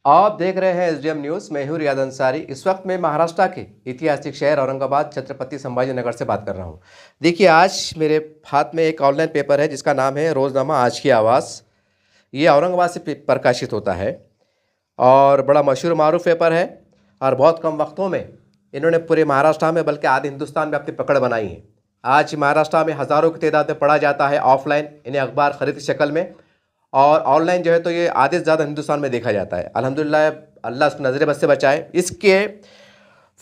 आप देख रहे हैं एसडीएम न्यूज़। मैं हूं रियाद अंसारी। इस वक्त मैं महाराष्ट्र के ऐतिहासिक शहर औरंगाबाद छत्रपति संभाजी नगर से बात कर रहा हूं। देखिए, आज मेरे हाथ में एक ऑनलाइन पेपर है जिसका नाम है रोज़नामा आज की आवाज़। ये औरंगाबाद से प्रकाशित होता है और बड़ा मशहूर मारूफ पेपर है और बहुत कम वक्तों में इन्होंने पूरे महाराष्ट्र में बल्कि आधे हिंदुस्तान में अपनी पकड़ बनाई है। आज महाराष्ट्र में हज़ारों की तादाद में पढ़ा जाता है ऑफलाइन इन्हें अखबार खरीद की शक्ल में, और ऑनलाइन जो है तो ये आधे से ज़्यादा हिंदुस्तान में देखा जाता है। अल्हम्दुलिल्लाह, अल्लाह उसको नज़र बद से बचाए। इसके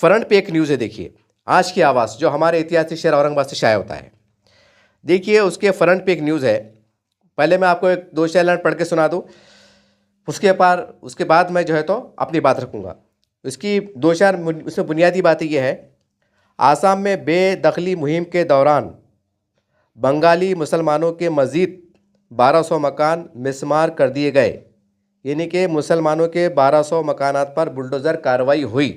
फ्रंट पे एक न्यूज़ है, देखिए, आज की आवाज़, जो हमारे ऐतिहासिक शहर औरंगाबाद से शाया होता है। देखिए, उसके फ्रंट पे एक न्यूज़ है। पहले मैं आपको एक दो चार लाइन पढ़ के सुना दूँ, उसके बाद मैं जो है तो अपनी बात रखूँगा। इसकी दो चार उसमें बुनियादी बातें ये है। आसाम में बेदखली मुहिम के दौरान बंगाली मुसलमानों के मज़ीद 1200 मकान मिसमार कर दिए गए। यानी कि मुसलमानों के 1200 मकानात पर बुलडोज़र कार्रवाई हुई।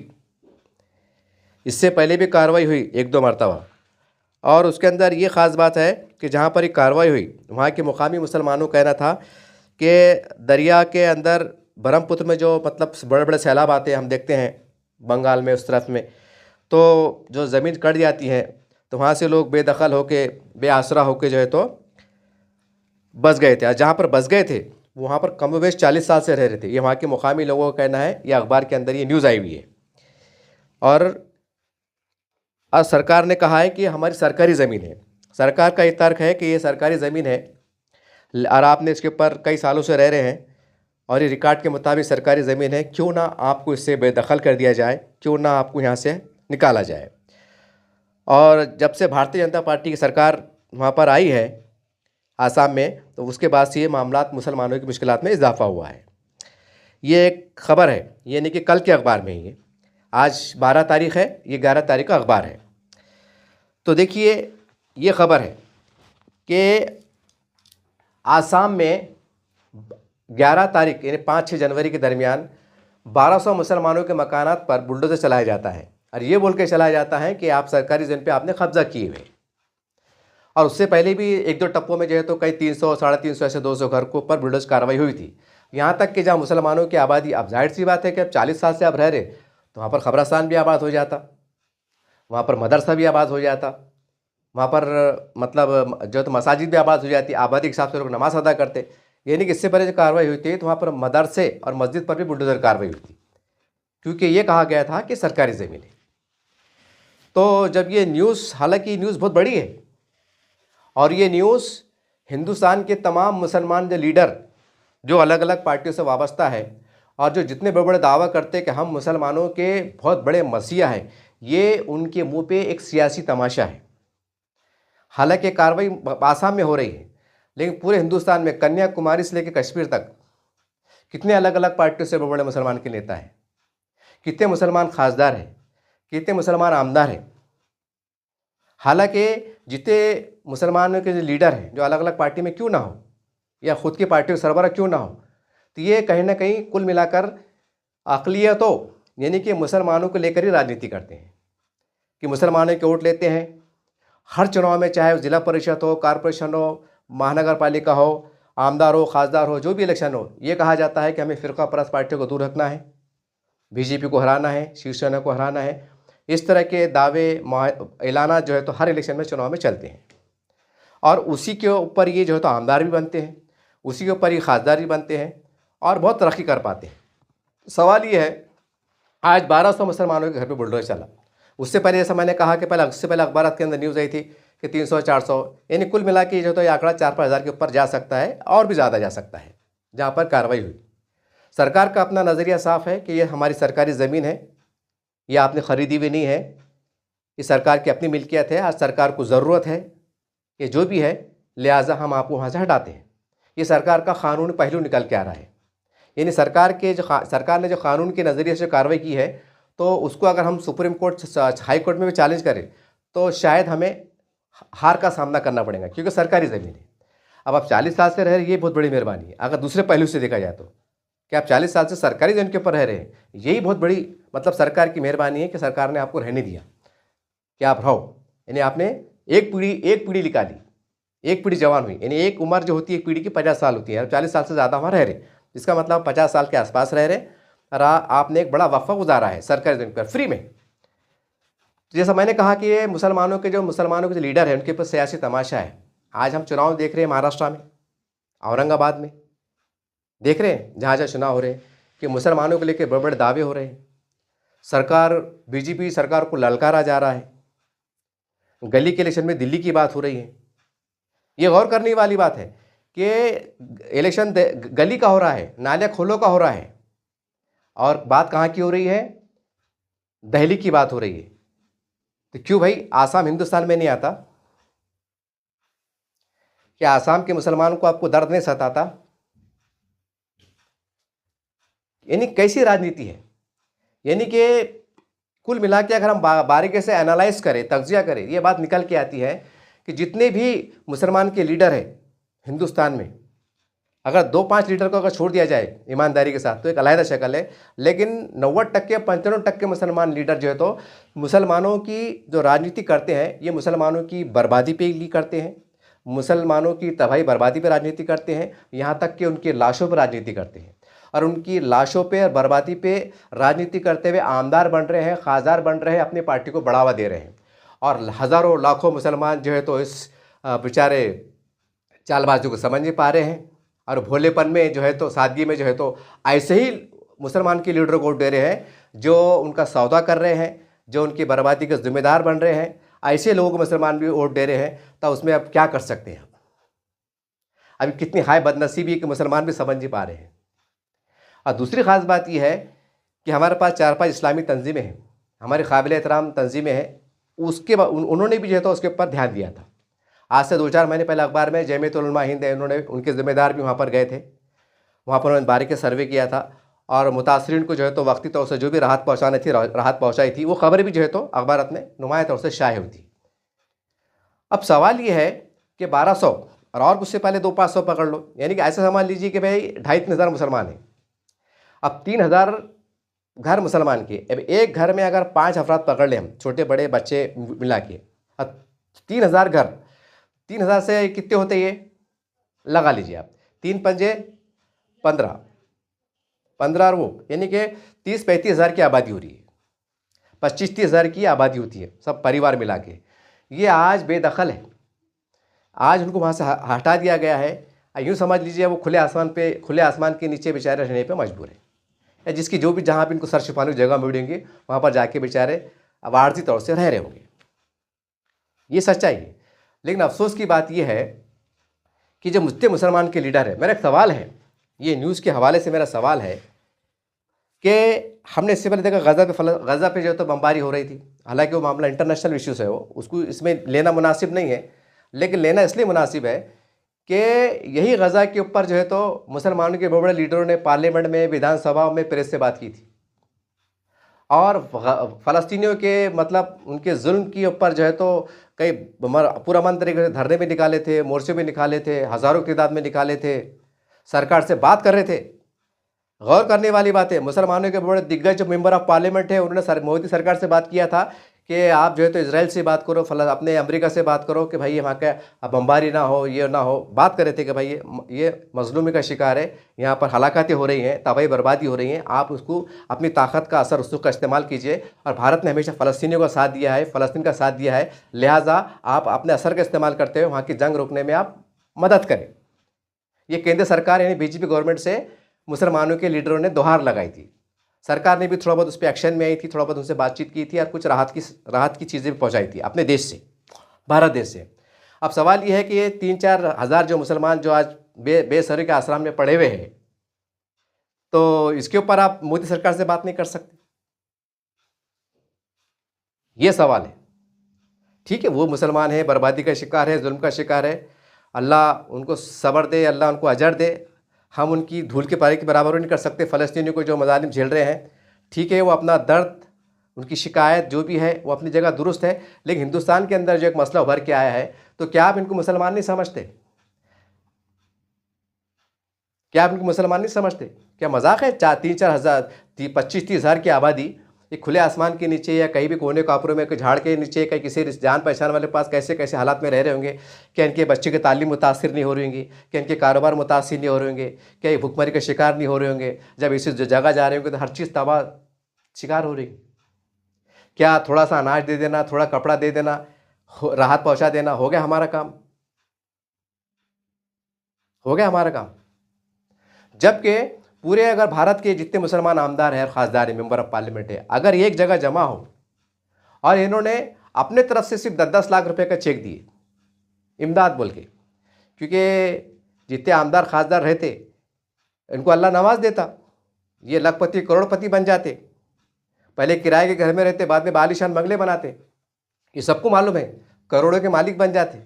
इससे पहले भी कार्रवाई हुई एक दो मरतबा, और उसके अंदर ये ख़ास बात है कि जहाँ पर ये कार्रवाई हुई वहाँ के मुकामी मुसलमानों का कहना था कि दरिया के अंदर ब्रह्मपुत्र में जो मतलब बड़े बड़े सैलाब आते हैं, हम देखते हैं बंगाल में उस तरफ में, तो जो ज़मीन कट जाती है तो वहाँ से लोग बेदखल होके बेआसरा होके जो है तो बस गए थे। और जहाँ पर बस गए थे वहाँ पर कम वेश 40 साल से रह रहे थे। ये वहाँ के मुकामी लोगों का कहना है। ये अखबार के अंदर ये न्यूज़ आई हुई है। और आज सरकार ने कहा है कि हमारी सरकारी ज़मीन है। सरकार का ये तर्क है कि ये सरकारी ज़मीन है और आपने इसके ऊपर कई सालों से रह रहे हैं और ये रिकॉर्ड के मुताबिक सरकारी ज़मीन है, क्यों ना आपको इससे बेदखल कर दिया जाए, क्यों ना आपको यहाँ से निकाला जाए। और जब से भारतीय जनता पार्टी की सरकार वहाँ पर आई है आसाम में, तो उसके बाद से ये मामलात मुसलमानों की मुश्किलात में इजाफा हुआ है। ये एक ख़बर है, ये नहीं कि कल के अखबार में ही है। आज 12 तारीख़ है, ये 11 तारीख़ का अखबार है। तो देखिए, ये ख़बर है कि आसाम में 11 तारीख यानी 5-6 जनवरी के दरमियान 1200 मुसलमानों के मकानात पर बुलडोज़र चलाया जाता है और ये बोल के चलाया जाता है कि आप सरकारी ज़मीन पे आपने कब्ज़ा किए हुए। और उससे पहले भी एक दो टप्पों में जो है तो कई 300, 350 ऐसे 200 घर के ऊपर बुलडोज़र कार्रवाई हुई थी। यहाँ तक कि जहाँ मुसलमानों की आबादी, अब जाहिर सी बात है कि अब 40 साल से आप रह रहे तो वहाँ पर ख़बरस्तान भी आबाद हो जाता, वहाँ पर मदरसा भी आबाद हो जाता, वहाँ पर मतलब जो तो मसाजिद भी आबाद हो जाती, आबादी के हिसाब से लोग नमाज़ अदा करते। यानी कि इससे पहले जो कार्रवाई हुई थी तो वहाँ पर मदरसे और मस्जिद पर भी बुलडोज़र कार्रवाई हुई थी, क्योंकि ये कहा गया था कि सरकारी ज़मीन है। तो जब ये न्यूज़, हालांकि न्यूज़ बहुत बड़ी है और ये न्यूज़ हिंदुस्तान के तमाम मुसलमान जो लीडर जो अलग अलग पार्टियों से वाबस्ता है और जो जितने बड़े बड़े दावा करते हैं कि हम मुसलमानों के बहुत बड़े मसीहा हैं, ये उनके मुंह पे एक सियासी तमाशा है। हालांकि कार्रवाई आसाम में हो रही है, लेकिन पूरे हिंदुस्तान में कन्याकुमारी से लेकर कश्मीर तक कितने अलग अलग पार्टियों से बड़े बड़े मुसलमान के नेता हैं, कितने मुसलमान खासदार हैं, कितने मुसलमान आमदार हैं। हालांकि जितने मुसलमानों के जो लीडर हैं, जो अलग अलग पार्टी में क्यों ना हो या ख़ुद की पार्टी का सरबराह क्यों ना हो, तो ये कहीं ना कहीं कुल मिलाकर अक़लियतों यानी कि मुसलमानों को लेकर ही राजनीति करते हैं कि मुसलमानों के वोट लेते हैं। हर चुनाव में, चाहे ज़िला परिषद हो, कॉरपोरेशन हो, महानगर पालिका हो, आमदार हो, खासदार हो, जो भी इलेक्शन हो, ये कहा जाता है कि हमें फ़िरका परस्त पार्टियों को दूर रखना है, बीजेपी को हराना है, शिवसेना को हराना है। इस तरह के दावे ऐलाना जो है तो हर इलेक्शन में, चुनाव में चलते हैं और उसी के ऊपर ये जो है तो आमदार भी बनते हैं, उसी के ऊपर ये खासदार भी बनते हैं और बहुत तरक्की कर पाते हैं। सवाल ये है, आज 1200 मुसलमानों के घर पे बुलडोज़र चला। उससे पहले, जैसा मैंने कहा कि उससे पहले अखबार के अंदर न्यूज़ आई थी कि 300-400, यानी कुल मिला के जो तो ये आंकड़ा 4-5 हज़ार के ऊपर जा सकता है और भी ज़्यादा जा सकता है जहाँ पर कार्रवाई हुई। सरकार का अपना नज़रिया साफ़ है कि ये हमारी सरकारी ज़मीन है, ये आपने ख़रीदी हुई नहीं है, ये सरकार की अपनी मिल्कियत है। आज सरकार को ज़रूरत है कि जो भी है, लिहाजा हम आपको वहाँ से हटाते हैं। ये सरकार का कानूनी पहलू निकल के आ रहा है। यानी सरकार ने जो कानून के नज़रिए से कार्रवाई की है, तो उसको अगर हम सुप्रीम कोर्ट, हाई कोर्ट में भी चैलेंज करें तो शायद हमें हार का सामना करना पड़ेगा, क्योंकि सरकारी ज़मीन है। अब आप 40 साल से रह रहे हैं, ये बहुत बड़ी मेहरबानी है। अगर दूसरे पहलू से देखा जाए तो कि आप 40 साल से सरकारी ज़मीन के ऊपर रह रहे हैं, यही बहुत बड़ी मतलब सरकार की मेहरबानी है कि सरकार ने आपको रहने दिया कि आप रहो। यानी आपने एक पीढ़ी निकाली, एक पीढ़ी जवान हुई। यानी एक उम्र जो होती है एक पीढ़ी की 50 साल होती है, 40 साल से ज़्यादा वहाँ रह रहे, इसका मतलब 50 साल के आसपास रह रहे, आपने एक बड़ा वक्फा गुजारा है सरकारी ज़मीन पर फ्री में। तो जैसा मैंने कहा कि ये मुसलमानों के जो लीडर हैं उनके ऊपर सियासी तमाशा है। आज हम चुनाव देख रहे हैं महाराष्ट्र में, औरंगाबाद में देख रहे हैं, जहाँ जहाँ चुनाव हो रहे हैं कि मुसलमानों को लेकर बड़े बड़े दावे हो रहे हैं। सरकार, बीजेपी सरकार को ललकारा जा रहा है। गली के इलेक्शन में दिल्ली की बात हो रही है। ये गौर करने वाली बात है कि इलेक्शन गली का हो रहा है, नाले खोलो का हो रहा है, और बात कहाँ की हो रही है? दिल्ली की बात हो रही है। तो क्यों भाई आसाम हिंदुस्तान में नहीं आता? क्या आसाम के मुसलमानों को आपको दर्द नहीं सताता? यानी कैसी राजनीति है? यानी कि कुल मिला के अगर हम बारीकी से एनालाइज करें, तज्जिया करें, ये बात निकल के आती है कि जितने भी मुसलमान के लीडर हैं हिंदुस्तान में, अगर 2-5 लीडर को अगर छोड़ दिया जाए ईमानदारी के साथ तो एक अलग शक्ल है, लेकिन 90% 95% मुसलमान लीडर जो है तो मुसलमानों की जो राजनीति करते हैं ये मुसलमानों की बर्बादी पे ही करते हैं, मुसलमानों की तबाही बर्बादी पे राजनीति करते हैं, यहाँ तक कि उनकी लाशों पर राजनीति करते हैं। और उनकी लाशों पे और बर्बादी पे राजनीति करते हुए आमदार बन रहे हैं, खासदार बन रहे हैं, अपनी पार्टी को बढ़ावा दे रहे हैं। और हज़ारों लाखों मुसलमान जो है तो इस बेचारे चालबाजों को समझ नहीं पा रहे हैं, और भोलेपन में जो है तो सादगी में जो है तो ऐसे ही मुसलमान के लीडरों को वोट दे रहे हैं जो उनका सौदा कर रहे हैं, जो उनकी बर्बादी के जिम्मेदार बन रहे हैं। ऐसे लोगों को मुसलमान भी वोट दे रहे हैं, तो उसमें अब क्या कर सकते हैं? अभी कितनी हाय बदनसीबी कि मुसलमान भी समझ नहीं पा रहे हैं। और दूसरी ख़ास बात यह है कि हमारे पास 4-5 इस्लामी तंजीमें हैं, हमारे काबिल एहतराम तंजीमें हैं, उसके उन्होंने भी जो है तो उसके ऊपर ध्यान दिया था। आज से 2-4 महीने पहले अखबार में जमीयत उलमा हिंद है, उन्होंने, उनके ज़िम्मेदार भी वहाँ पर गए थे, वहाँ पर उन्होंने बारीकी सर्वे किया था और मुतासरीन को जो है तो वक्ती तौर से जो भी राहत पहुँचानी थी राहत पहुँचाई थी। वो खबर भी जो है तो अखबारत में नुमाया तौर से शाये हुई थी। अब सवाल ये है कि 1200 और उससे पहले 2-500 पकड़ लो, यानी कि ऐसा समझ लीजिए कि भाई 2,500-3 हज़ार मुसलमान हैं। अब 3,000 घर मुसलमान के, अब एक घर में अगर 5 अफराद पकड़ लें हम, छोटे बड़े बच्चे मिला के, अब 3,000 घर, 3,000 से कितने होते ये लगा लीजिए आप, 3 पंजे 15, 15 और वो, यानी कि 30-35 हज़ार की आबादी हो रही है, 25-30 हज़ार की आबादी होती है सब परिवार मिला के। ये आज बेदखल है, आज उनको वहाँ से हटा दिया गया है। यूँ समझ लीजिए वो खुले आसमान के नीचे बेचारे रहने पे मजबूर है, या जिसकी जो भी जहाँ भी इनको सर छिपाने की जगह मिलेंगी वहाँ पर जाके बेचारे अब आर्जी तौर से रह रहे होंगे। ये सच्चाई है। लेकिन अफसोस की बात यह है कि जो मुसलमान के लीडर है, मेरा एक सवाल है, ये न्यूज़ के हवाले से मेरा सवाल है कि हमने इससे पहले देखा गज़ा पे जो तो बमबारी हो रही थी, हालांकि वो मामला इंटरनेशनल इश्यूज़ है, वो उसको इसमें लेना मुनासिब नहीं है, लेकिन लेना इसलिए मुनासिब है कि यही गज़ा के ऊपर जो है तो मुसलमानों के बड़े बड़े लीडरों ने पार्लियामेंट में, विधानसभा में, प्रेस से बात की थी, और फ़लस्तीनियों के मतलब उनके जुल्म के ऊपर जो है तो कई पुरअमन तरीके से धरने भी निकाले थे, मोर्चे भी निकाले थे, हज़ारों की तादाद में निकाले थे, सरकार से बात कर रहे थे। गौर करने वाली बात है, मुसलमानों के बड़े दिग्गज जो मेंबर ऑफ पार्लियामेंट है उन्होंने मोदी सरकार से बात किया था कि आप जो है तो इजराइल से बात करो, अपने अमेरिका से बात करो कि भाई वहाँ का बमबारी ना हो, ये ना हो। बात कर रहे थे कि भाई ये मजलूमी का शिकार है, यहाँ पर हलाकतें हो रही हैं, तबाही बर्बादी हो रही हैं, आप उसको अपनी ताकत का असर उसका इस्तेमाल कीजिए। और भारत ने हमेशा फ़लस्तीनियों का साथ दिया है, फ़लस्तीन का साथ दिया है, लिहाजा आप अपने असर का इस्तेमाल करते हुए वहाँ की जंग रोकने में आप मदद करें। ये केंद्र सरकार यानी बीजेपी गवर्नमेंट से मुसलमानों के लीडरों ने दोहार लगाई थी। सरकार ने भी थोड़ा बहुत उस पर एक्शन में आई थी, थोड़ा बहुत उनसे बातचीत की थी और कुछ राहत की चीज़ें भी पहुंचाई थी अपने देश से, भारत देश से। अब सवाल ये है कि ये 3-4 हज़ार जो मुसलमान जो आज बेसहारे के आश्रम में पड़े हुए हैं, तो इसके ऊपर आप मोदी सरकार से बात नहीं कर सकते? ये सवाल है। ठीक है, वो मुसलमान है, बर्बादी का शिकार है, जुल्म का शिकार है, अल्लाह उनको सब्र दे, अल्लाह उनको अजर दे। हम उनकी धूल के पारे के बराबर नहीं कर सकते फ़लस्तीनियों को जो मज़ालिम झेल रहे हैं। ठीक है, वो अपना दर्द, उनकी शिकायत जो भी है वो अपनी जगह दुरुस्त है, लेकिन हिंदुस्तान के अंदर जो एक मसला उभर के आया है, तो क्या आप इनको मुसलमान नहीं समझते? क्या आप इनको मुसलमान नहीं समझते? क्या मजाक है? 3-4 हज़ार, 25-30 हज़ार की आबादी, ये खुले आसमान के नीचे या कहीं भी कोने कापरों में, झाड़ के नीचे, कहीं किसी जान पहचान वाले पास कैसे कैसे हालात में रह रहे होंगे। क्या इनके बच्चे की तालीम मुतासिर नहीं हो रही होंगी, क्या इनके कारोबार मुतासिर नहीं हो रहे होंगे, क्या ये भुखमरी का शिकार नहीं हो रहे होंगे। जब इसी जगह जा रहे होंगे तो हर चीज़ तबाह शिकार हो रही। क्या थोड़ा सा अनाज दे देना, थोड़ा कपड़ा दे देना, राहत पहुँचा देना, हो गया हमारा काम? हो गया हमारा काम? जबकि पूरे अगर भारत के जितने मुसलमान आमदार हैं, खासदार है, मेंबर ऑफ पार्लियामेंट है, अगर एक जगह जमा हो और इन्होंने अपने तरफ से सिर्फ 10-10 लाख रुपए का चेक दिए इमदाद बोल के, क्योंकि जितने आमदार खासदार रहते इनको अल्लाह नवाज देता, ये लखपति करोड़पति बन जाते। पहले किराए के घर में रहते, बाद में बालिशान बंगले बनाते, ये सबको मालूम है। करोड़ों के मालिक बन जाते,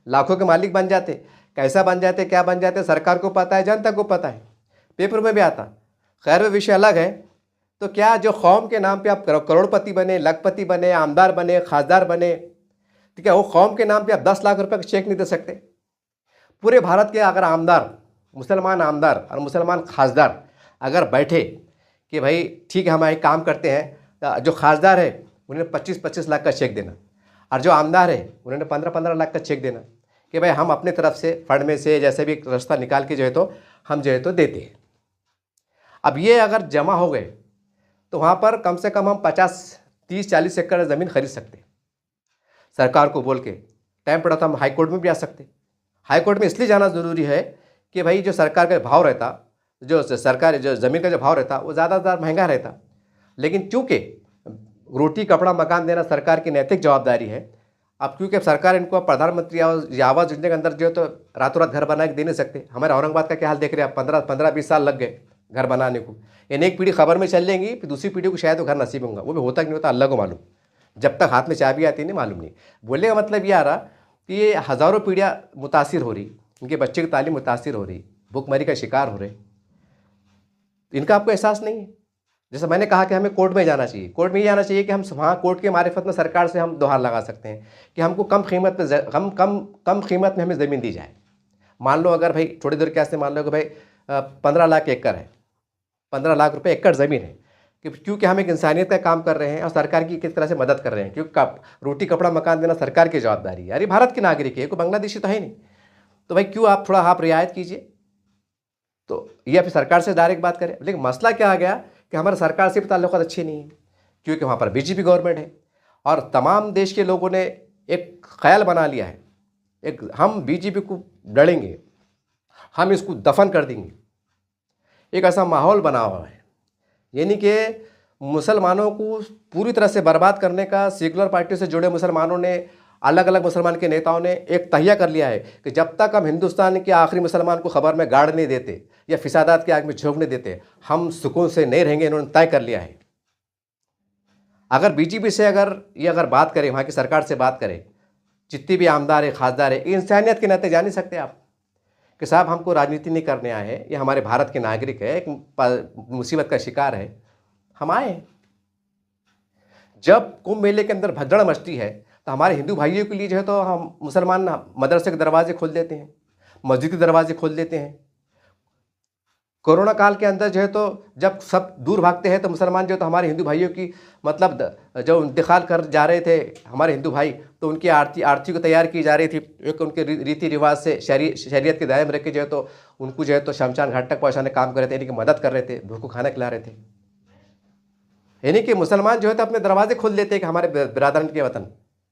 लाखों के मालिक बन जाते। कैसा बन जाते, क्या बन जाते, सरकार को पता है, जनता को पता है, पेपर में भी आता। खैर वो विषय अलग है। तो क्या जो कौम के नाम पे आप करोड़पति बने, लखपति बने, आमदार बने, खासदार बने, तो क्या वो कौम के नाम पे आप 10 लाख रुपए का चेक नहीं दे सकते? पूरे भारत के अगर आमदार, मुसलमान आमदार और मुसलमान खासदार अगर बैठे कि भाई ठीक है हम एक काम करते हैं, जो खासदार है उन्हें 25-25 लाख का चेक देना और जो आमदार है उन्होंने 15-15 लाख का चेक देना कि भाई हम अपने तरफ से फंड में से जैसे भी रास्ता निकाल के जो है तो हम जो है तो देते हैं। अब ये अगर जमा हो गए तो वहाँ पर कम से कम हम 50-30-40 एकड़ ज़मीन खरीद सकते, सरकार को बोल के। टाइम पड़ा तो हम हाई कोर्ट में भी आ सकते। हाई कोर्ट में इसलिए जाना ज़रूरी है कि भाई जो सरकार का भाव रहता, जो सरकार जो ज़मीन का जो भाव रहता वो ज़्यादा महंगा रहता, लेकिन चूँकि रोटी कपड़ा मकान देना सरकार की नैतिक जवाबदारी है। अब क्योंकि सरकार इनको प्रधानमंत्री आवास योजना के अंदर जो है तो रातों रात घर बना के दे नहीं सकते। हमारे औरंगाबाद का क्या हाल देख रहे हैं आप, 15-20 साल लग गए घर बनाने को। यानी एक पीढ़ी खबर में चल लेंगी, फिर दूसरी पीढ़ी को शायद वो घर नसीब होगा। वो भी होता कि नहीं होता अल्लाह को मालूम, जब तक हाथ में चाबी आती नहीं मालूम नहीं। बोलने का मतलब ये आ रहा कि ये हज़ारों पीढ़ियाँ मुतासिर हो रही, इनके बच्चे की तालीम मुतासिर हो रही, भूखमरी का शिकार हो रहे, इनका आपको एहसास नहीं है। जैसे मैंने कहा कि हमें कोर्ट में जाना चाहिए, कोर्ट में ये जाना चाहिए कि हम वहाँ कोर्ट के मारिफत में सरकार से हम दोहार लगा सकते हैं कि हमको कम कीमत में हमें ज़मीन दी जाए। मान लो अगर भाई थोड़ी देर कैसे मान लो कि भाई 15 लाख एकड़ है, 15 लाख रुपए एकड़ ज़मीन है, क्योंकि हम एक इंसानियत का काम कर रहे हैं और सरकार की किस तरह से मदद कर रहे हैं, क्योंकि रोटी कपड़ा मकान देना सरकार की जवाबदारी है। यार ये भारत के नागरिक है, कोई बांग्लादेशी तो है नहीं, तो भाई क्यों आप थोड़ा आप रियायत कीजिए। तो ये फिर सरकार से डायरेक्ट बात करें। लेकिन मसला क्या आ गया कि हमारे सरकार से भी ताल्लुकात अच्छे नहीं है, क्योंकि वहाँ पर बीजेपी गवर्नमेंट है और तमाम देश के लोगों ने एक ख्याल बना लिया है, एक हम बीजेपी को लड़ेंगे, हम इसको दफन कर देंगे। एक ऐसा माहौल बना हुआ है, यानी कि मुसलमानों को पूरी तरह से बर्बाद करने का सेकुलर पार्टी से जुड़े मुसलमानों ने, अलग अलग मुसलमान के नेताओं ने एक तहिया कर लिया है कि जब तक हम हिंदुस्तान के आखिरी मुसलमान को खबर में गाड़ नहीं देते या फिसादात की आग में झोंकने देते, हम सुकून से नहीं रहेंगे। इन्होंने तय कर लिया है। अगर बीजेपी से अगर बात करें, वहाँ की सरकार से बात करें, जितनी भी आमदार है, खासदार है, इंसानियत के नाते जा नहीं सकते आप कि साहब हमको राजनीति नहीं करने आए हैं, ये हमारे भारत के नागरिक है, एक मुसीबत का शिकार है, हम आए। जब कुंभ मेले के अंदर भगदड़ मचती है तो हमारे हिंदू भाइयों के लिए जो है तो हम मुसलमान मदरसे के दरवाजे खोल देते हैं, मस्जिद के दरवाजे खोल देते हैं। कोरोना काल के अंदर जो है तो जब सब दूर भागते हैं तो मुसलमान जो है तो हमारे हिंदू भाइयों की मतलब जो इंतकाल कर जा रहे थे हमारे हिंदू भाई, तो उनकी आरती को तैयार की जा रही थी, एक उनके रीति रिवाज से शरीयत के दायरे में रख के जो है तो उनको जो है तो शमशान घाट तक पहुँचाने काम कर रहे थे, यानी कि मदद कर रहे थे, भूखों खाना खिला रहे थे। यानी कि मुसलमान जो है तो अपने दरवाजे खोल देते हैं कि हमारे बिरादरन के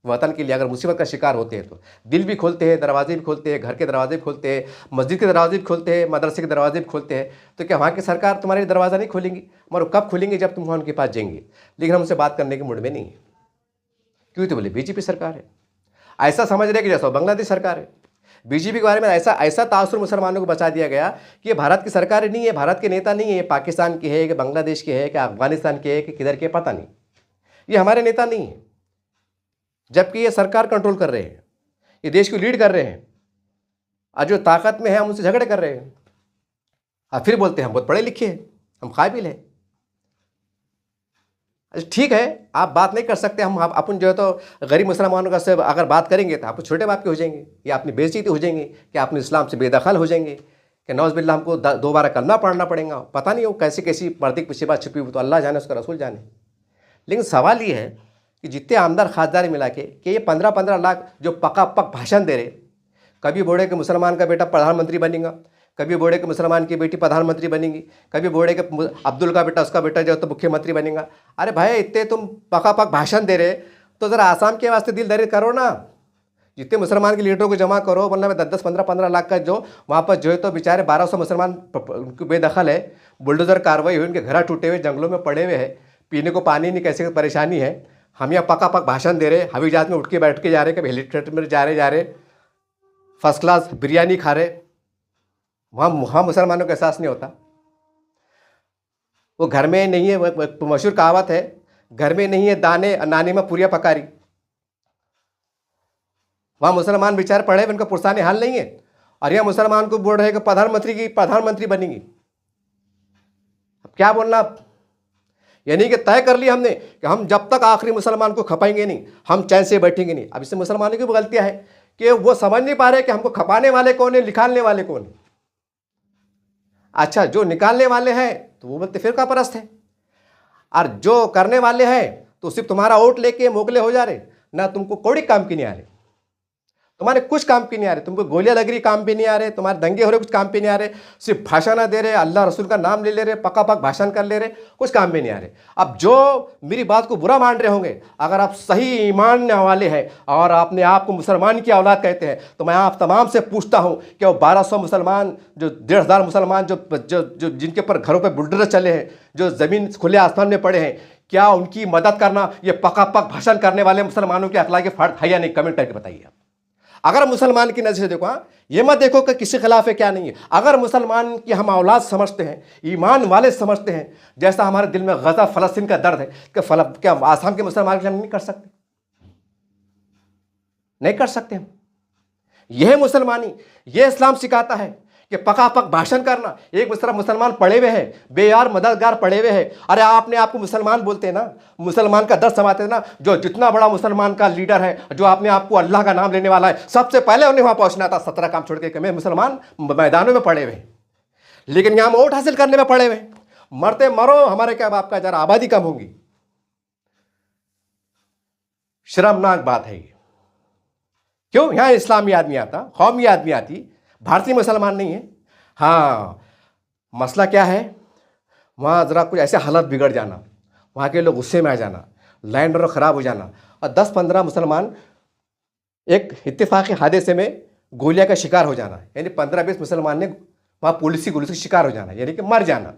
वतन के लिए अगर मुसीबत का शिकार होते हैं तो दिल भी खोलते हैं, दरवाजे भी खोलते हैं, घर के दरवाजे भी खोलते हैं, मस्जिद के दरवाजे भी खोलते हैं, मदरसे के दरवाजे भी खोलते हैं। तो क्या वहाँ की सरकार तुम्हारे दरवाज़ा नहीं खोलेंगी? मगर कब खोलेंगे? जब तुम वहाँ उनके पास जाएंगे। लेकिन हम उनसे बात करने के मूड में नहीं है। क्यों? तो बोले बीजेपी सरकार है, ऐसा समझ रहे कि जैसा बांग्लादेश सरकार है। बीजेपी के बारे में ऐसा तासुर मुसलमानों को बचा दिया गया कि ये भारत की सरकार नहीं है, भारत के नेता नहीं है, ये पाकिस्तान की है कि बांग्लादेश की है कि अफगानिस्तान की है कि किधर के, पता नहीं, ये हमारे नेता नहीं है। जबकि ये सरकार कंट्रोल कर रहे हैं, ये देश को लीड कर रहे हैं और जो ताकत में है हम उनसे झगड़े कर रहे हैं और फिर बोलते हैं हम बहुत पढ़े लिखे हैं, हम काबिल हैं। ठीक है, आप बात नहीं कर सकते, हम अपन जो है तो गरीब मुसलमानों का से अगर बात करेंगे तो आप छोटे बाप के हो जाएंगे या अपनी बेइज्जती हो जाएंगे कि आपने इस्लाम से बेदखल हो जाएंगे कि नौज़ बिल्लाह हमको दोबारा कलमा पढ़ना पड़ेगा। पता नहीं हो कैसी कैसी पर्दे की पीछे बात छुपी हुई, तो अल्लाह जाने उसका रसूल जाने। लेकिन सवाल ये है कि जितने आमदार खासदार मिला के कि ये 15-15 लाख जो पका पक भाषण दे रहे, कभी बोले कि मुसलमान का बेटा प्रधानमंत्री बनेगा, कभी बोले कि मुसलमान की बेटी प्रधानमंत्री बनेगी, कभी बोले कि अब्दुल का बेटा उसका बेटा जो तो मुख्यमंत्री बनेगा। अरे भाई इतने तुम पका पक भाषण दे रहे तो ज़रा आसाम के वास्ते दिल दरिद करो ना, जितने मुसलमान के लीडरों को जमा करो, वरना में 10-10, 15-15 लाख का जो वहाँ पर जो है तो बेचारे 1200 मुसलमान उनकी बेदखल है, बुलडोजर कार्रवाई हुई, उनके घर टूटे हुए जंगलों में पड़े हुए हैं, पीने को पानी नहीं, कैसे परेशानी है। हम यहाँ पका पक भाषण दे रहे, हवाई जहाज में उठ के बैठ के जा रहे, कभी हेलीकॉप्टर में जा रहे फर्स्ट क्लास बिरयानी खा रहे, वहाँ मुसलमानों का एहसास नहीं होता। वो घर में नहीं है, मशहूर कहावत है, घर में नहीं है दाने नानी में पूरियाँ पकारी। वहाँ मुसलमान बेचारे पढ़े, उनका पुरसानी हाल नहीं है, और यहाँ मुसलमान को बोल रहे कि प्रधानमंत्री बनेंगी। अब क्या बोलना, यानी कि तय कर लिया हमने कि हम जब तक आखिरी मुसलमान को खपाएंगे नहीं, हम चैन से बैठेंगे नहीं। अब इससे मुसलमानों की भी गलतियाँ है कि वो समझ नहीं पा रहे कि हमको खपाने वाले कौन है, निकालने वाले कौन है। अच्छा, जो निकालने वाले हैं तो वो बोलते फिरका परस्त है, और जो करने वाले हैं तो सिर्फ तुम्हारा वोट लेके मोगले हो जा रहे, ना तुमको कौड़ी काम की नहीं आ रहे, तुम्हारे कुछ काम पे नहीं आ रहे, तुमको गोलियां लग रही काम पे नहीं आ रहे, तुम्हारे दंगे हो रहे कुछ काम पे नहीं आ रहे, सिर्फ भाषण दे रहे, अल्लाह रसूल का नाम ले रहे, पका पक भाषण कर ले रहे, कुछ काम पे नहीं आ रहे। अब जो मेरी बात को बुरा मान रहे होंगे, अगर आप सही ईमान वाले हैं और अपने आप को मुसलमान की औलाद कहते हैं, तो मैं आप तमाम से पूछता हूँ कि वो 1200 मुसलमान, जो 1500 मुसलमान जो जिनके ऊपर घरों पर बुलडोजर चले हैं, जो ज़मीन खुले आसमान में पड़े हैं, क्या उनकी मदद करना ये पका पक भाषण करने वाले मुसलमानों के अखलाक के फर्ज है या नहीं? कमेंट करके बताइए। अगर मुसलमान की नज़र से देखो, ये मत देखो कि किसी खिलाफ है क्या नहीं है। अगर मुसलमान की हम औलाद समझते हैं, ईमान वाले समझते हैं, जैसा हमारे दिल में गज़ा फ़लस्तीन का दर्द है कि क्या आसाम के मुसलमान के हम नहीं कर सकते? नहीं कर सकते हम। यह मुसलमानी, यह इस्लाम सिखाता है कि पका पक भाषण करना। एक मुसलमान पढ़े हुए हैं, बेयार मददगार पढ़े हुए हैं, अरे आपने आपको मुसलमान बोलते हैं ना, मुसलमान का दर्द समाते हैं ना, जो जितना बड़ा मुसलमान का लीडर है, जो आपने आपको अल्लाह का नाम लेने वाला है, सबसे पहले उन्हें वहाँ पहुँचना था। 17 काम छोड़ के मैं मुसलमान मैदानों में पड़े हुए, लेकिन यहाँ वोट हासिल करने में पड़े हुए, मरते मरो, हमारे क्या बाप का, जरा आबादी कम होगी। शर्मनाक बात है ये। क्यों? यहाँ इस्लामी आदमी आता, कौमी आदमी आती, भारतीय मुसलमान नहीं है। हाँ, मसला क्या है, वहाँ ज़रा कुछ ऐसे हालत बिगड़ जाना, वहाँ के लोग गुस्से में आ जाना, लैंड ऑर्डर ख़राब हो जाना, और 10-15 मुसलमान एक इत्तेफाक़ी हादसे में गोलियां का शिकार हो जाना, यानी 15-20 मुसलमान ने वहाँ पुलिस की शिकार हो जाना, यानी कि मर जाना।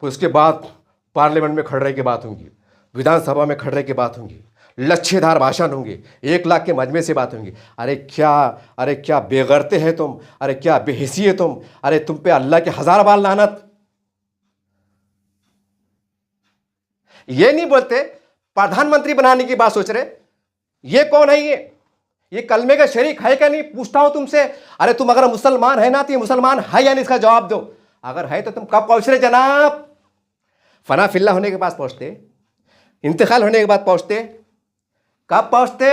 फिर उसके बाद पार्लियामेंट में खड़े की बात होंगी, विधानसभा में खड़े की बात होंगी, लच्छेदार भाषण होंगे, 1 लाख के मजमे से बात होंगी। अरे क्या बेगरते हैं तुम, अरे क्या बेहिसी है तुम, अरे तुम पे अल्लाह के 1000 बार लानत। ये नहीं बोलते प्रधानमंत्री बनाने की बात सोच रहे, ये कौन है, ये कलमे का शरीक है क्या नहीं? पूछता हूं तुमसे, अरे तुम अगर मुसलमान है ना, तो ये मुसलमान है या नहीं, इसका जवाब दो। अगर है तो तुम कब पहुंच रहे जनाब? फना फिल्ला होने के बाद पहुंचते, इंतकाल होने के बाद पहुंचते, कब पहुंचते?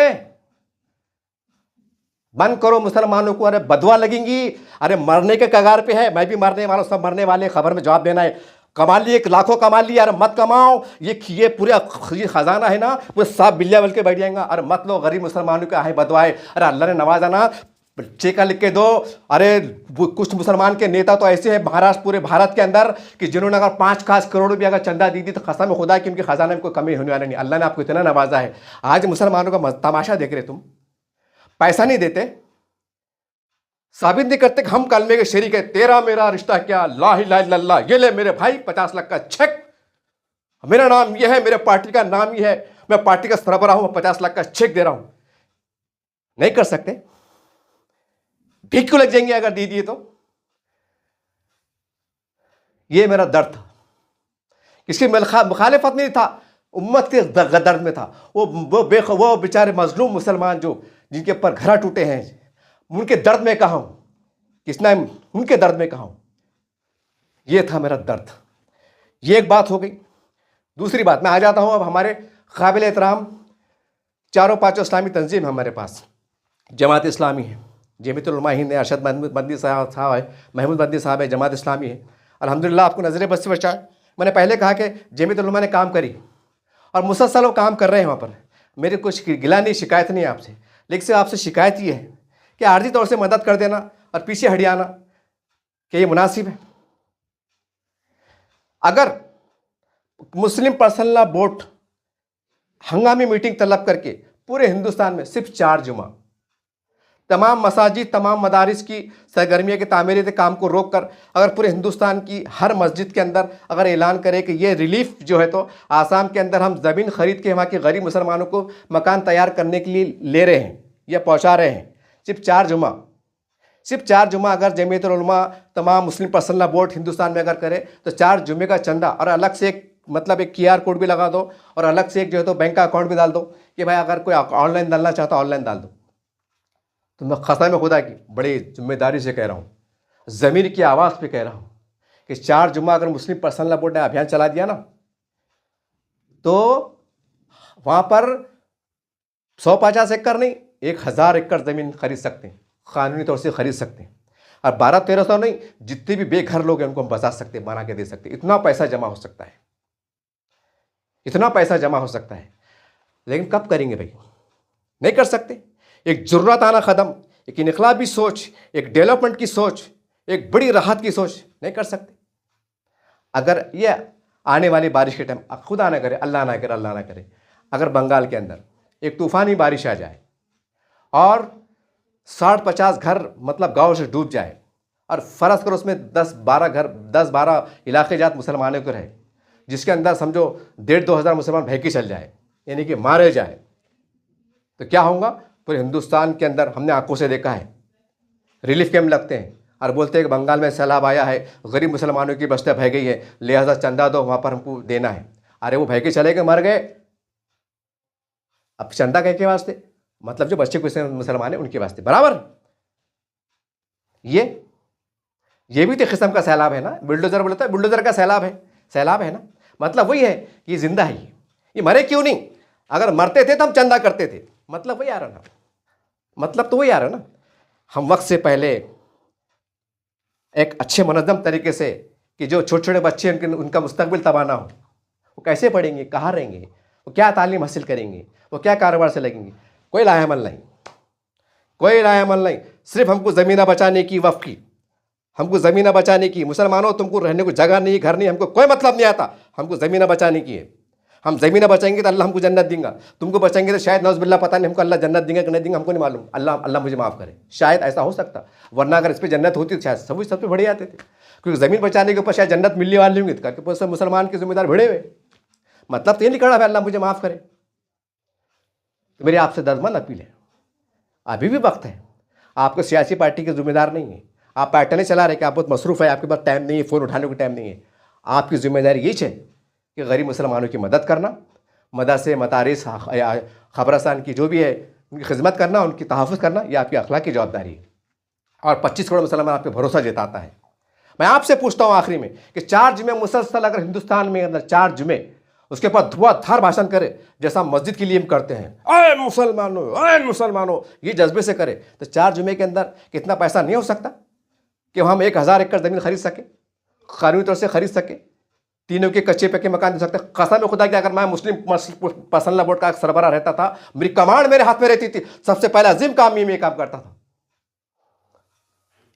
बंद करो मुसलमानों को, अरे बदवा लगेंगी, अरे मरने के कगार पे है, मैं भी मरने वाला, सब मरने वाले, खबर में जवाब देना है। कमा लिए, लाखों कमा लिए, अरे मत कमाओ, ये पूरे ये खजाना है ना, वो सब बिल्लिया बल के बैठ जाएंगा। अरे मत लो, गरीब मुसलमानों के आहे बदवाए, अरे अल्लाह ने नवाजा ना, चेका लिख के दो। अरे कुछ मुसलमान के नेता तो ऐसे हैं महाराष्ट्र, पूरे भारत के अंदर, कि जिन्होंने अगर 5 करोड़ रुपया अगर चंदा दी थी तो कसम खुदा कि उनके खजाने में कोई कमी होने वाली नहीं। अल्लाह ने आपको इतना नवाजा है। आज मुसलमानों का तमाशा देख रहे तुम, पैसा नहीं देते, साबित नहीं करते कि हम कलमे के शरीक है, तेरा मेरा रिश्ता क्या, ला इलाहा इल्लल्लाह, ये ले मेरे भाई 50 लाख का चेक, मेरा नाम ये है, मेरे पार्टी का नाम ये है, मैं पार्टी का सरबराह हूं, 50 लाख का चेक दे रहा हूं। नहीं कर सकते, भीख क्यों लग जाएंगे अगर दे दिए तो? ये मेरा दर्द था, किसकी मुखालिफत नहीं था, उम्मत के दर्द में था। वो बेचारे मजलूम मुसलमान जो जिनके ऊपर घर टूटे हैं, उनके दर्द में कहा हूं, किसना उनके दर्द में कहा हूं। ये था मेरा दर्द। ये एक बात हो गई। दूसरी बात, मैं आ जाता हूं अब हमारे काबिल एहतराम 4-5 इस्लामी तंजीम हमारे पास। जमात इस्लामी है, जमीयतुल उलमा हिंद है, अरशद बंदी साहब है, महमूद बंदी साहब है, जमात इस्लामी है। अल्हम्दुलिल्लाह आपको नज़र बस से बचाए। मैंने पहले कहा कि जमीयतुल उलमा ने काम करी, और मुसलसल वो काम कर रहे हैं वहाँ पर। मेरी कुछ गिला नहीं, शिकायत नहीं आपसे, लेकिन सिर्फ आपसे शिकायत ये है कि आर्जी तौर से मदद कर देना और पीछे हट जाना, क्या ये मुनासिब है? अगर मुस्लिम पर्सनल लॉ बोर्ड हंगामी मीटिंग तलब करके पूरे हिंदुस्तान में सिर्फ 4 जुमा तमाम मसाजिद, तमाम मदारिस की सरगर्मियों के तामीरी काम को रोक कर अगर पूरे हिंदुस्तान की हर मस्जिद के अंदर अगर ऐलान करें कि ये रिलीफ जो है तो आसाम के अंदर हम ज़मीन ख़रीद के वहाँ के गरीब मुसलमानों को मकान तैयार करने के लिए ले रहे हैं या पहुँचा रहे हैं, सिर्फ 4 जुमा, सिर्फ 4 जुमा अगर जमीयतुल उलमा तमाम मुस्लिम पर्सनल लॉ बोर्ड हिंदुस्तान में अगर करे तो 4 जुमे का चंदा और अलग से एक एक QR कोड भी लगा दो और अलग से एक जो है तो बैंक का अकाउंट भी डाल दो कि भाई अगर कोई ऑनलाइन डालना चाहता ऑनलाइन डाल दो। तो मैं कसम खुदा की बड़ी जिम्मेदारी से कह रहा हूँ, ज़मीर की आवाज़ पे कह रहा हूँ कि 4 जुमा अगर मुस्लिम पर्सनल लॉ बोर्ड ने अभियान चला दिया ना तो वहाँ पर 150 एकड़ नहीं 1000 एकड़ ज़मीन खरीद सकते हैं, कानूनी तौर से खरीद सकते हैं। और 1200-1300 नहीं, जितने भी बेघर लोग हैं उनको हम बचा सकते, बना के दे सकते। इतना पैसा जमा हो सकता है, इतना पैसा जमा हो सकता है। लेकिन कब करेंगे भाई? नहीं कर सकते। एक जुर्रताना कदम, एक इनकलाबी सोच, एक डेवलपमेंट की सोच, एक बड़ी राहत की सोच नहीं कर सकते। अगर ये आने वाली बारिश के टाइम खुदा ना करे, अल्लाह ना करे, अल्लाह ना करे, अगर बंगाल के अंदर एक तूफ़ानी बारिश आ जाए और 60-50 घर गांव से डूब जाए और फ़र्ज़ करो उसमें 10-12 इलाके जात मुसलमानों को रहे, जिसके अंदर समझो 1,500-2 हज़ार मुसलमान भैकी चल जाए, यानी कि मारे जाए, तो क्या होगा? पूरे हिंदुस्तान के अंदर हमने आंखों से देखा है, रिलीफ कैंप लगते हैं और बोलते हैं कि बंगाल में सैलाब आया है, गरीब मुसलमानों की बस्तियाँ बह गई है, लिहाजा चंदा दो, वहाँ पर हमको देना है। अरे वो भैके चले गए, मर गए, अब चंदा के वास्ते? जो बच्चे कुछ मुसलमान हैं उनके वास्ते बराबर। ये भी तो किस्म का सैलाब है ना। बुलडोज़र बोलता है बुलडोज़र का सैलाब है ना। वही है कि ये जिंदा है, ये मरे क्यों नहीं? अगर मरते थे तो हम चंदा करते थे। वही आ रहा ना, तो वही आ रहा ना। हम वक्त से पहले एक अच्छे मुनज़्ज़म तरीके से कि जो छोटे छोटे बच्चे उनका मुस्तकबिल तबाह ना हो, वो कैसे पढ़ेंगे, कहाँ रहेंगे, वो क्या तालीम हासिल करेंगे, वो क्या कारोबार से लगेंगे? कोई लायामल नहीं, कोई लायामल नहीं। सिर्फ हमको ज़मीना बचाने की, वफ़ की, हमको ज़मीना बचाने की। मुसलमानों तुमको रहने को जगह नहीं, घर नहीं, हमको कोई मतलब नहीं आता, हमको ज़मीना बचाने की है। हम ज़मीना बचाएंगे तो अल्लाह हमको जन्नत देंगे, तुमको बचाएंगे तो शायद नौज़ुबिल्लाह पता नहीं हमको अल्लाह जन्नत देंगे कि नहीं देंगे, हमको नहीं मालूम। अल्लाह मुझे माफ़ करे, शायद ऐसा हो सकता, वरना अगर इस पर जन्नत होती तो शायद सब पे बड़े आते थे, क्योंकि ज़मीन बचाने के ऊपर शायद जन्नत मिलने वाली होंगी, करके सब मुसलमान के जिम्मेदार भिड़े हुए। तो ये नहीं करना भाई, अल्लाह मुझे माफ़ करे। तो मेरी आपसे दर्दमंद अपील है, अभी भी वक्त है, आपको सियासी पार्टी के जिम्मेदार नहीं है, आप पैटर्न चला रहे कि आप बहुत मसरूफ़ है, आपके पास टाइम नहीं है, फ़ोन उठाने को टाइम नहीं है। आपकी जिम्मेदारी यही है कि गरीब मुसलमानों की मदद करना, मदरसे, मदारिस, खबरस्तान की जो भी है उनकी खिदमत करना, उनकी तहफ़्फ़ुज़ करना, यह आपकी अखलाकी जवाबदारी है। और 25 करोड़ मुसलमान आप पे भरोसा जताता है। मैं आपसे पूछता हूँ आखिरी में कि 4 जुमे मुसलसल अगर हिंदुस्तान में अंदर 4 जुमे उसके बाद धुआंधार भाषण करे, जैसा मस्जिद के लिए हम करते हैं, आए मुसलमानों, ये जज्बे से करे, तो 4 जुमे के अंदर कितना पैसा नहीं हो सकता कि हम 1000 एकड़ ज़मीन खरीद सके, कानूनी तौर से खरीद सके, तीनों के कच्चे पक्के मकान दे सकते। कसम खुदा कि अगर मैं मुस्लिम पर्सनल लॉ बोर्ड का सरबराह रहता था, मेरी कमांड मेरे हाथ में रहती थी, सबसे पहला अजीम काम ये काम करता था,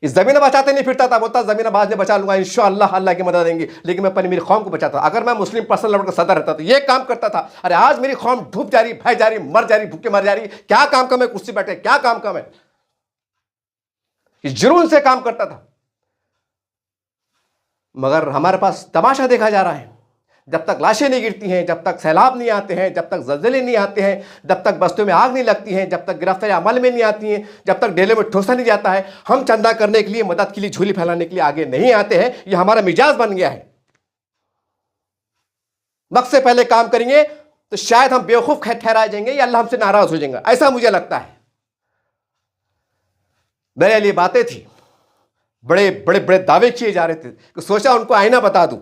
इस ज़मीन बचाते नहीं फिरता था, बोलता ज़मीन बाद में बचा लूंगा इंशाअल्लाह, अल्लाह की मदद देंगी, लेकिन मैं अपनी मेरी कौम को बचाता। अगर मैं मुस्लिम पर्सनल लॉ बोर्ड का सदर रहता तो ये काम करता था। अरे आज मेरी कौम डूब जा रही, भय जा रही, मर जा रही, भूखे मर जा रही, क्या काम कम है? कुर्सी बैठे क्या काम कम है? इस जुनून से काम करता था। मगर हमारे पास तमाशा देखा जा रहा है, जब तक लाशें नहीं गिरती हैं, जब तक सैलाब नहीं आते हैं, जब तक ज़लज़ले नहीं आते हैं, जब तक बस्तियों में आग नहीं लगती हैं, जब तक गिरफ्तारी अमल में नहीं आती हैं, जब तक डेले में ठोसा नहीं जाता है, हम चंदा करने के लिए, मदद के लिए, झोली फैलाने के लिए आगे नहीं आते हैं। ये हमारा मिजाज बन गया है। वक्त से पहले काम करेंगे तो शायद हम बेवकूफ़ ठहराए जाएंगे या अल्लाह हमसे नाराज़ हो जाएंगे, ऐसा मुझे लगता है। मेरे लिए बातें थी, बड़े बड़े बड़े दावे किए जा रहे थे कि सोचा उनको आईना बता दूं।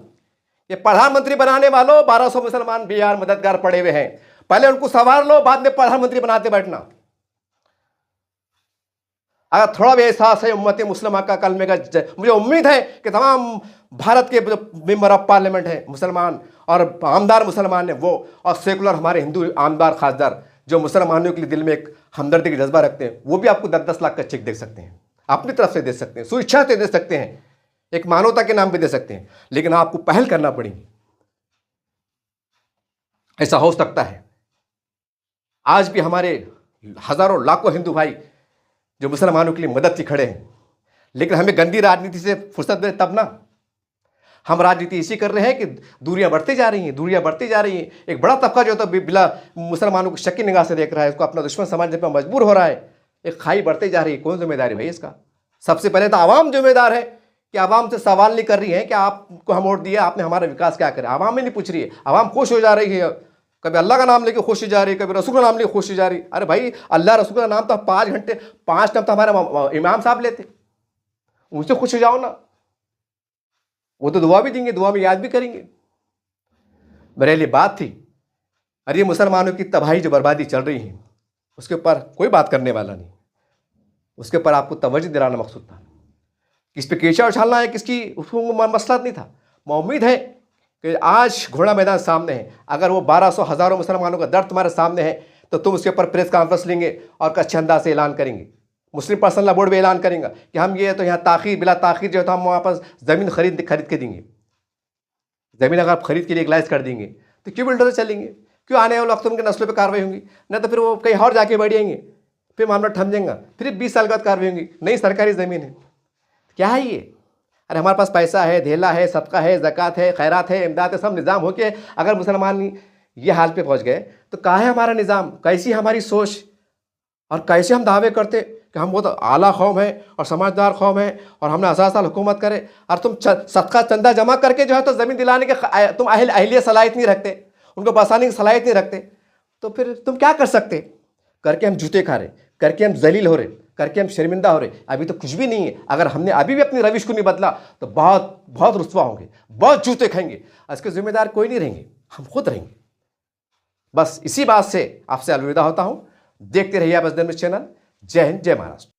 ये प्रधानमंत्री बनाने वालों 1200 मुसलमान बिहार मददगार पड़े हुए हैं, पहले उनको सवार लो, बाद में प्रधानमंत्री बनाते बैठना। अगर थोड़ा भी एहसास है उम्मत मुस्लिमा का कलमे का, मुझे उम्मीद है कि तमाम भारत के जो मेंबर ऑफ पार्लियामेंट हैं मुसलमान और आमदार मुसलमान हैं वो, और सेकुलर हमारे हिंदू आमदार खासदार जो मुसलमानों के लिए दिल में एक हमदर्दी का जज्बा रखते हैं, वो भी आपको 10-10 लाख का चेक दे सकते हैं, अपनी तरफ से दे सकते हैं, स्वेच्छा से दे सकते हैं, एक मानवता के नाम पे दे सकते हैं। लेकिन आपको पहल करना पड़ेगी। ऐसा हो सकता है आज भी हमारे हजारों लाखों हिंदू भाई जो मुसलमानों के लिए मदद के खड़े हैं, लेकिन हमें गंदी राजनीति से फुर्सत दे तब ना। हम राजनीति इसी कर रहे हैं कि दूरियां बढ़ती जा रही हैं, दूरियां बढ़ती जा रही हैं। एक बड़ा तबका जो तो बिला मुसलमानों को शक की निगाह से देख रहा है, उसको अपना दुश्मन समझने पर मजबूर हो रहा है। एक खाई बढ़ती जा रही है। कौन जिम्मेदारी भाई इसका? सबसे पहले तो आवाम जिम्मेदार है कि आवाम से सवाल नहीं कर रही है कि आपको हम वोट दिया, आपने हमारा विकास क्या करा। आवाम में नहीं पूछ रही है, आवाम खुश हो जा रही है, कभी अल्लाह का नाम लेके खुश हो जा रही है, कभी रसूल का नाम लेके खुश हो जा रही है। अरे भाई, अल्लाह रसूल का नाम तो 5 घंटे 5 टाइम तो हमारे इमाम साहब लेते, उनसे खुश हो जाओ ना। वो तो दुआ भी देंगे, दुआ में याद भी करेंगे। मेरे लिए बात थी, अरे मुसलमानों की तबाही जो बर्बादी चल रही है उसके ऊपर कोई बात करने वाला नहीं, उसके ऊपर आपको तवज्जो दिलाना मकसूद था। किस पे कीचड़ उछालना है किसकी, उसको मसला नहीं था। मैं उम्मीद है कि आज घोड़ा मैदान सामने है, अगर वो 1200 हज़ारों मुसलमानों का दर्द तुम्हारे सामने है तो तुम उसके ऊपर प्रेस कॉन्फ्रेंस लेंगे और अच्छे अंदाज से ऐलान करेंगे। मुस्लिम पर्सनल लॉ बोर्ड भी ऐलान करेंगे कि हम ये तो यहाँ ताख़ीर बिला ताख़ीर जो है तो हम वहाँ पर ज़मीन खरीद के देंगे। ज़मीन अगर आप खरीद के लीगलाइज कर देंगे तो क्यों बिल्डर चलेंगे, क्यों आने वाले वक्त उनके नस्लों पर कार्रवाई होंगी, नहीं तो फिर वो कहीं और जाके बैठ जाएंगे, फिर मामला थम जाएगा, फिर 20 साल बाद कार्रवाई होंगी। नहीं, सरकारी ज़मीन है, क्या है ये? अरे हमारे पास पैसा है, धेला है, सदका है, ज़कात है, खैरात है, इमदाद है, सब निज़ाम हो के अगर मुसलमान ये हाल पे पहुंच गए तो कहाँ है हमारा निज़ाम, कैसी हमारी सोच, और कैसे हम दावे करते कि हम बहुत आला कौम है और समझदार कौम है और हमने 1000 साल हुकूमत करे, और तुम सदका चंदा जमा करके जो है तो ज़मीन दिलाने के तुम अहलियत सलाहियत नहीं रखते, उनको बसाने की सलाहियत नहीं रखते, तो फिर तुम क्या कर सकते? करके हम जूते खा रहे, करके हम जलील हो रहे, करके हम शर्मिंदा हो रहे। अभी तो कुछ भी नहीं है। अगर हमने अभी भी अपनी रविश को नहीं बदला तो बहुत बहुत रुस्वा होंगे, बहुत जूते खाएंगे। इसके जिम्मेदार कोई नहीं रहेंगे, हम खुद रहेंगे। बस इसी बात से आपसे अलविदा होता हूँ। देखते रहिए आप एसडीएन न्यूज़ चैनल। जय हिंद, जय महाराष्ट्र।